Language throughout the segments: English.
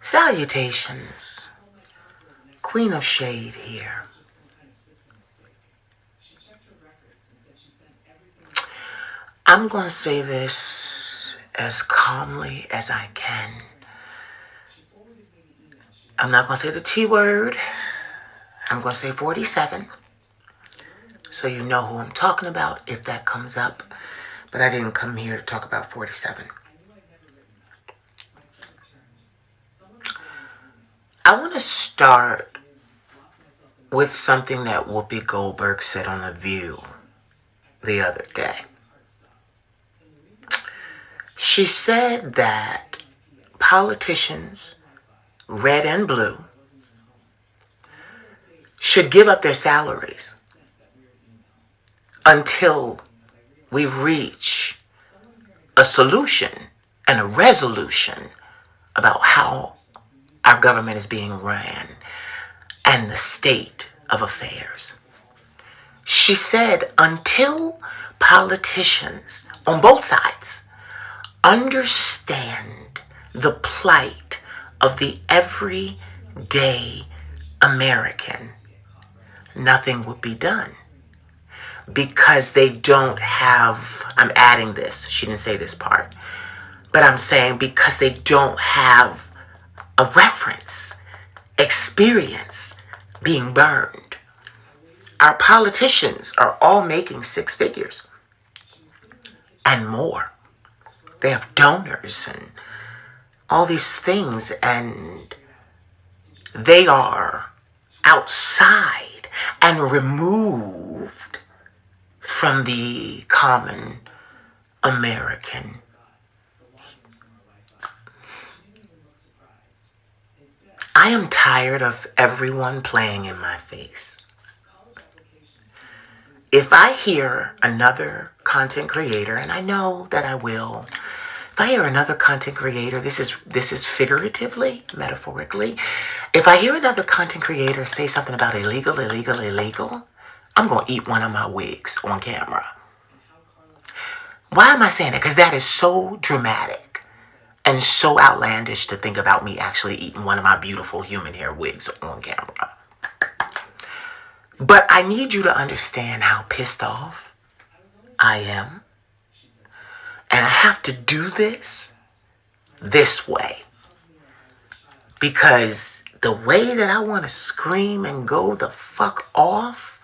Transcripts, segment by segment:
Salutations, Queen of Shade here. I'm going to say this as calmly as I can. I'm not going to say the T word. I'm going to say 47. So you know who I'm talking about if that comes up. But I didn't come here to talk about 47. I want to start with something that Whoopi Goldberg said on The View the other day. She said that politicians, red and blue, should give up their salaries until we reach a solution and a resolution about how our government is being ran and the state of affairs. She said until politicians on both sides understand the plight of the everyday American, nothing would be done. Because they don't have, I'm adding this, she didn't say this part, but I'm saying because they don't have a reference, experience being burned. Our politicians are all making six figures and more. They have donors and all these things, and they are outside and removed from the common American. I am tired of everyone playing in my face. If I hear another content creator, and I know that I will, if I hear another content creator, this is figuratively, metaphorically, if I hear another content creator say something about illegal, I'm going to eat one of my wigs on camera. Why am I saying that? Because that is so dramatic and so outlandish to think about me actually eating one of my beautiful human hair wigs on camera. But I need you to understand how pissed off I am. And I have to do this way. Because the way that I want to scream and go the fuck off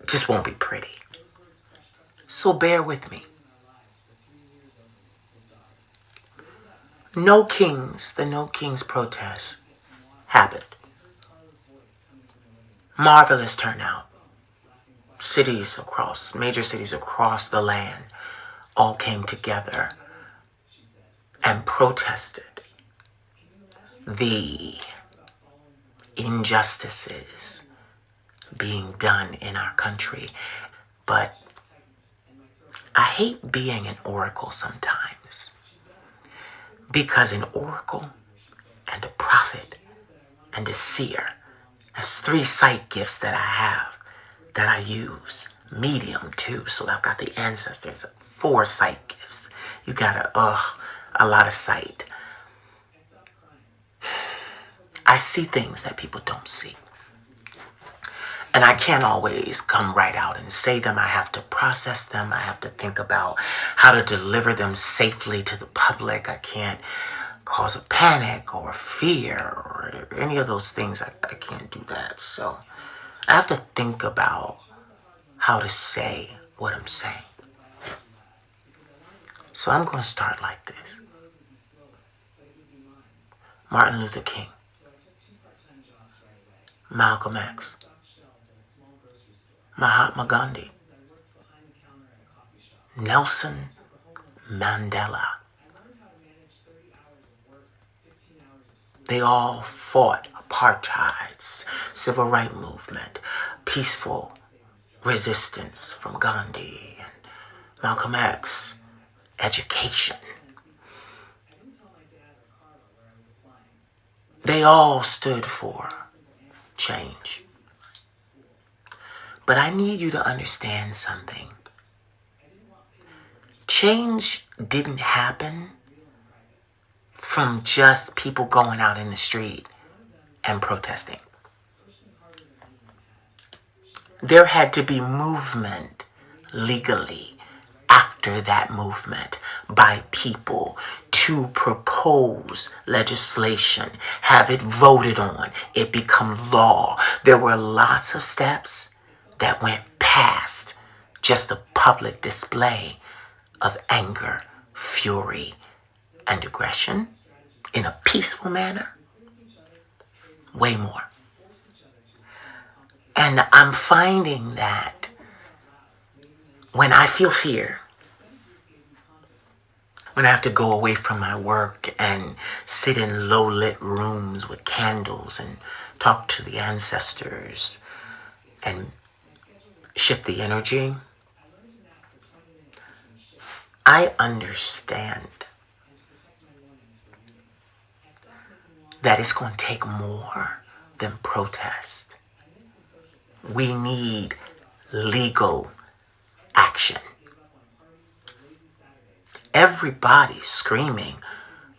just won't be pretty. So bear with me. The No Kings protest happened. Marvelous turnout. Major cities across the land all came together and protested the injustices being done in our country. But I hate being an oracle sometimes, because an oracle and a prophet and a seer, that's 3 sight gifts that I have, that I use. Medium too, so I've got the ancestors, 4 sight gifts. You got a lot of sight. I see things that people don't see. And I can't always come right out and say them. I have to process them. I have to think about how to deliver them safely to the public. I can't cause a panic or fear or any of those things. I can't do that. So I have to think about how to say what I'm saying. So I'm going to start like this. Martin Luther King, Malcolm X, Mahatma Gandhi, Nelson Mandela. They all fought apartheid's civil rights movement, peaceful resistance from Gandhi, and Malcolm X, education. They all stood for change. But I need you to understand something. Change didn't happen from just people going out in the street and protesting. There had to be movement legally after that movement by people to propose legislation, have it voted on, it become law. There were lots of steps that went past just a public display of anger, fury, and aggression in a peaceful manner. Way more. And I'm finding that when I feel fear, when I have to go away from my work and sit in low-lit rooms with candles and talk to the ancestors and shift the energy, I understand that it's going to take more than protest. We need legal action. Everybody's screaming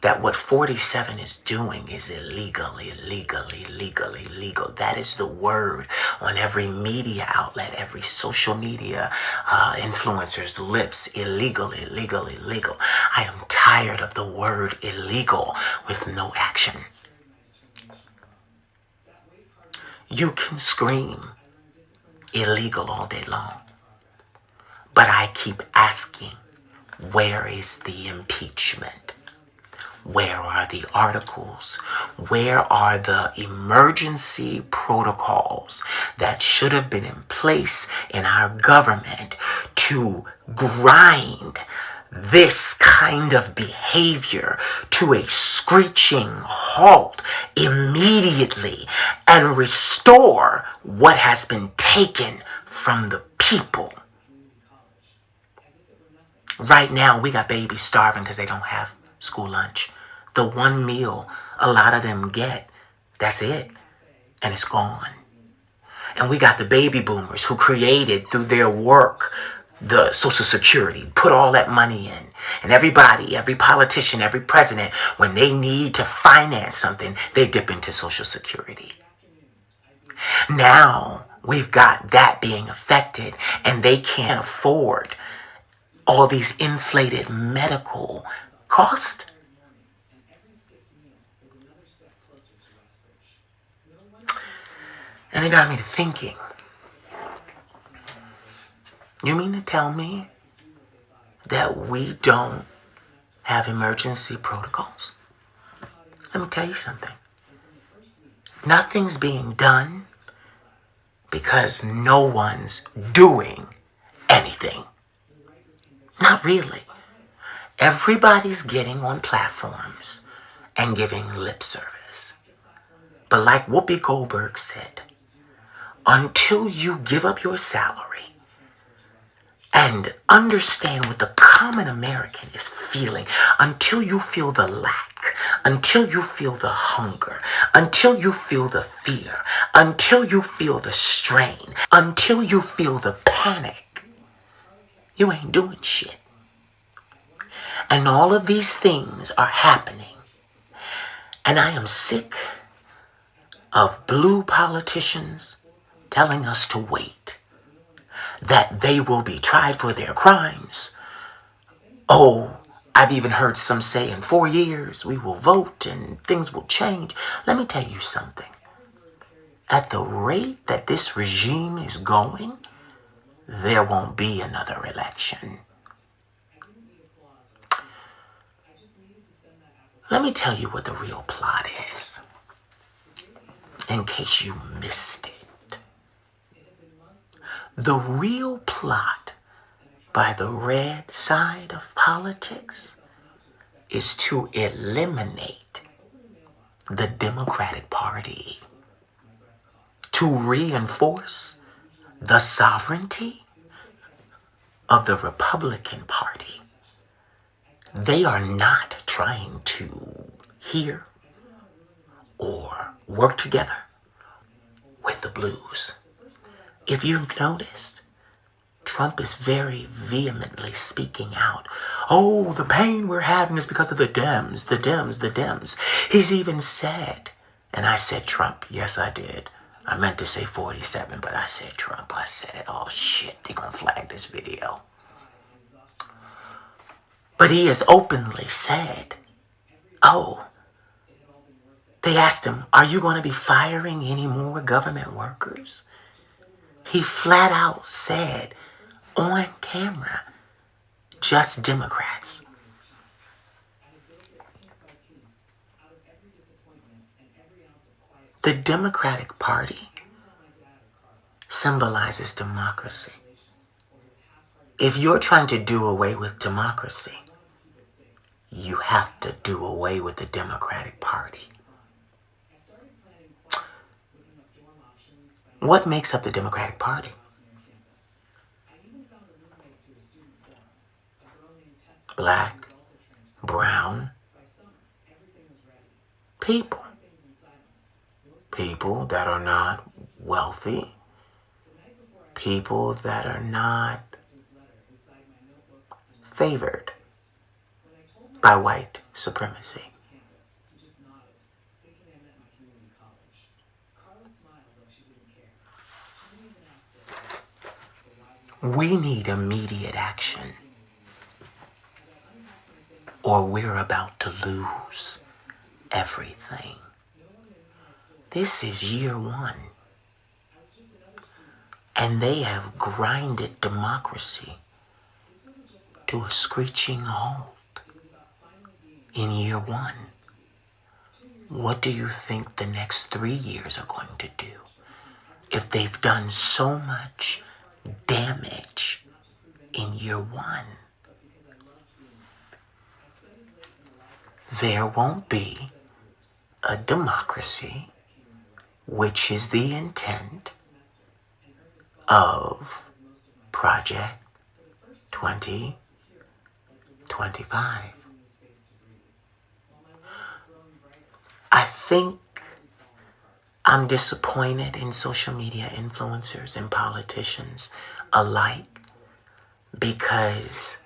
that what 47 is doing is illegal, illegal, illegal, illegal. That is the word on every media outlet, every social media influencer's lips. Illegal, illegal, illegal. I am tired of the word illegal with no action. You can scream illegal all day long, but I keep asking, where is the impeachment? Where are the articles? Where are the emergency protocols that should have been in place in our government to grind this kind of behavior to a screeching halt immediately and restore what has been taken from the people? Right now, we got babies starving because they don't have school lunch. The one meal a lot of them get, that's it. And it's gone. And we got the baby boomers who created through their work the Social Security, put all that money in. And everybody, every politician, every president, when they need to finance something, they dip into Social Security. Now, we've got that being affected, and they can't afford all these inflated medical costs. And it got me to thinking, you mean to tell me that we don't have emergency protocols? Let me tell you something. Nothing's being done because no one's doing anything. Not really. Everybody's getting on platforms and giving lip service. But like Whoopi Goldberg said, until you give up your salary and understand what the common American is feeling, until you feel the lack, until you feel the hunger, until you feel the fear, until you feel the strain, until you feel the panic, you ain't doing shit. And all of these things are happening. And I am sick of blue politicians telling us to wait, that they will be tried for their crimes. Oh, I've even heard some say in 4 years we will vote and things will change. Let me tell you something. At the rate that this regime is going, there won't be another election. Let me tell you what the real plot is, in case you missed it. The real plot by the red side of politics is to eliminate the Democratic Party, to reinforce the sovereignty of the Republican Party. They are not trying to hear or work together with the blues. If you've noticed, Trump is very vehemently speaking out. Oh, the pain we're having is because of the Dems, the Dems, the Dems. He's even said, and I said Trump. Yes, I did. I meant to say 47, but I said Trump. I said it. Oh, shit. They're going to flag this video. But he has openly said, oh, they asked him, are you going to be firing any more government workers? He flat out said on camera, just Democrats. The Democratic Party symbolizes democracy. If you're trying to do away with democracy, you have to do away with the Democratic Party. What makes up the Democratic Party? Black, brown people. People that are not wealthy. People that are not favored by white supremacy. We need immediate action, or we're about to lose everything. This is year one, and they have grinded democracy to a screeching halt in year one. What do you think the next 3 years are going to do? If they've done so much damage in year one, there won't be a democracy, which is the intent of Project 2025. I think I'm disappointed in social media influencers and politicians alike because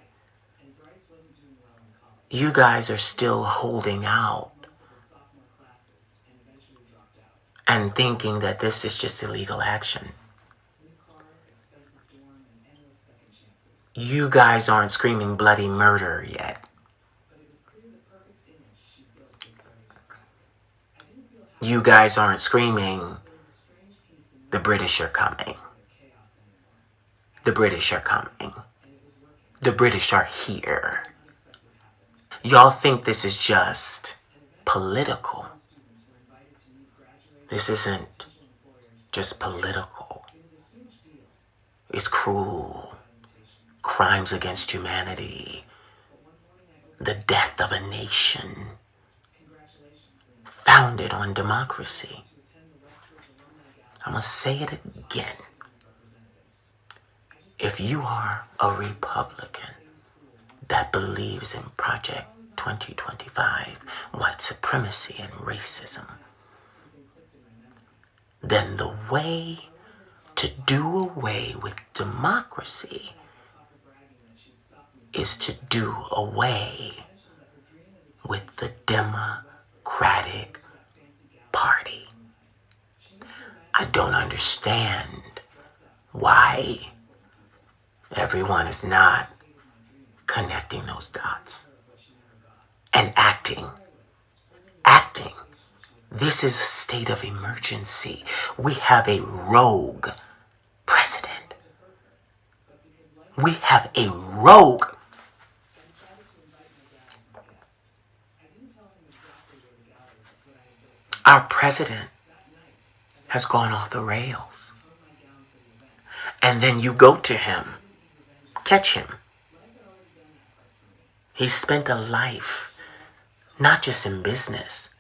you guys are still holding out and thinking that this is just illegal action. You guys aren't screaming bloody murder yet. You guys aren't screaming, the British are coming. The British are coming. The British are here. Y'all think this is just political. This isn't just political. It's cruel. Crimes against humanity. The death of a nation founded on democracy. I'm going to say it again. If you are a Republican that believes in Project 2025, white supremacy and racism, then the way to do away with democracy is to do away with the Democratic Party. I don't understand why everyone is not connecting those dots and acting. This is a state of emergency. We have a rogue president. We have a rogue. Our president has gone off the rails. And then you go to him, catch him. He spent a life, not just in business,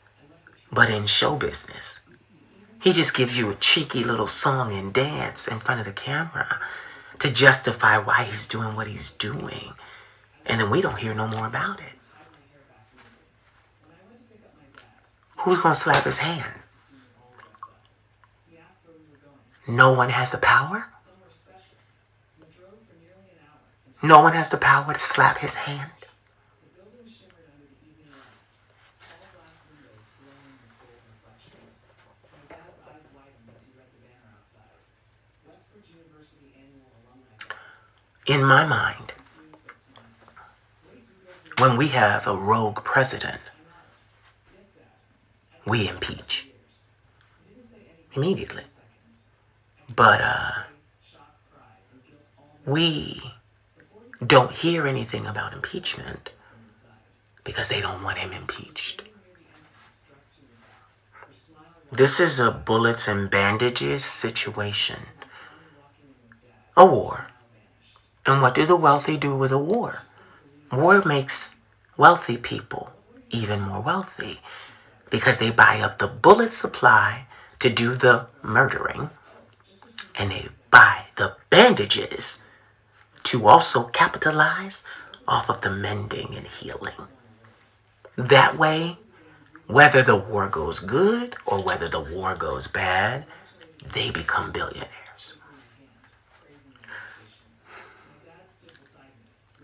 but in show business. He just gives you a cheeky little song and dance in front of the camera to justify why he's doing what he's doing. And then we don't hear no more about it. Who's going to slap his hand? No one has the power? No one has the power to slap his hand. In my mind, when we have a rogue president, we impeach immediately. But we don't hear anything about impeachment because they don't want him impeached. This is a bullets and bandages situation. A war. And what do the wealthy do with a war? War makes wealthy people even more wealthy because they buy up the bullet supply to do the murdering, and they buy the bandages to also capitalize off of the mending and healing. That way, whether the war goes good or whether the war goes bad, they become billionaires.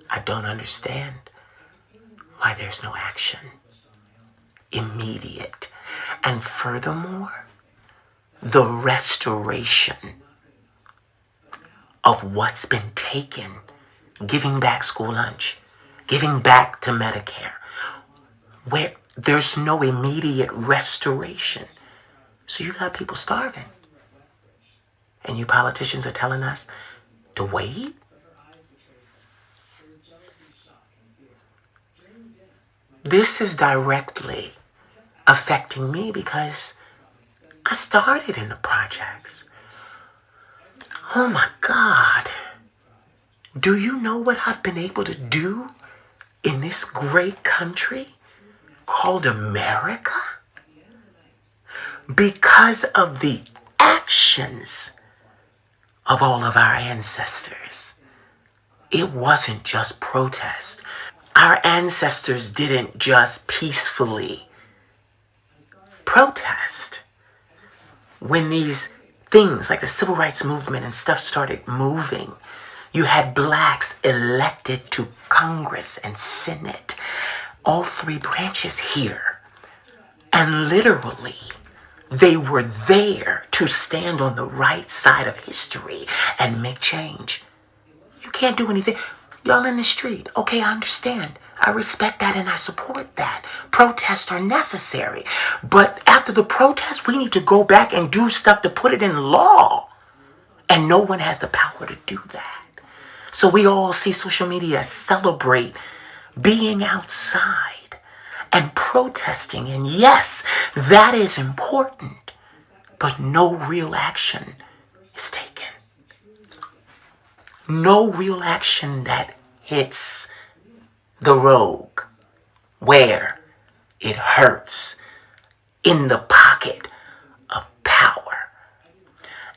I don't understand why there's no action. Immediate. And furthermore, the restoration of what's been taken, giving back school lunch, giving back to Medicare, where there's no immediate restoration. So you got people starving. And you politicians are telling us to wait? This is directly affecting me because I started in the projects. Oh my God. Do you know what I've been able to do in this great country called America? Because of the actions of all of our ancestors. It wasn't just protest. Our ancestors didn't just peacefully protest. When these things like the civil rights movement and stuff started moving, you had blacks elected to Congress and Senate, all three branches here. And literally, they were there to stand on the right side of history and make change. You can't do anything. Y'all in the street. Okay, I understand. I respect that and I support that. Protests are necessary. But after the protest, we need to go back and do stuff to put it in law. And no one has the power to do that. So we all see social media celebrate being outside and protesting. And yes, that is important. But no real action is taken. No real action that hits the rogue where it hurts, in the pocket of power.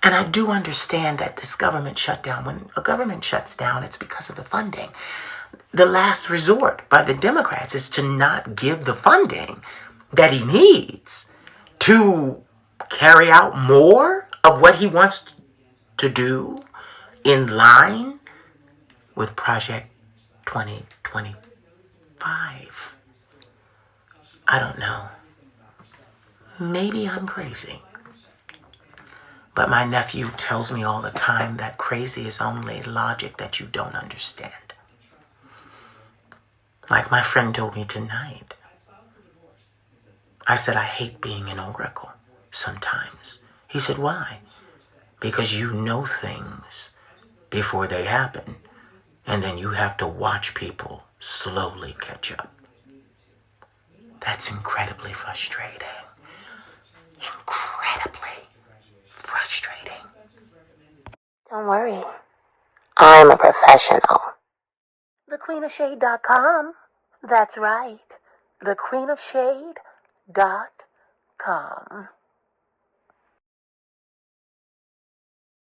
And I do understand that this government shutdown, when a government shuts down, it's because of the funding. The last resort by the Democrats is to not give the funding that he needs to carry out more of what he wants to do in line with Project 2025. I don't know. Maybe I'm crazy. But my nephew tells me all the time that crazy is only logic that you don't understand. Like my friend told me tonight. I said, I hate being an oracle sometimes. He said, why? Because you know things before they happen. And then you have to watch people slowly catch up. That's incredibly frustrating. Incredibly frustrating. Don't worry. I'm a professional. TheQueenofShade.com. That's right. TheQueenofShade.com.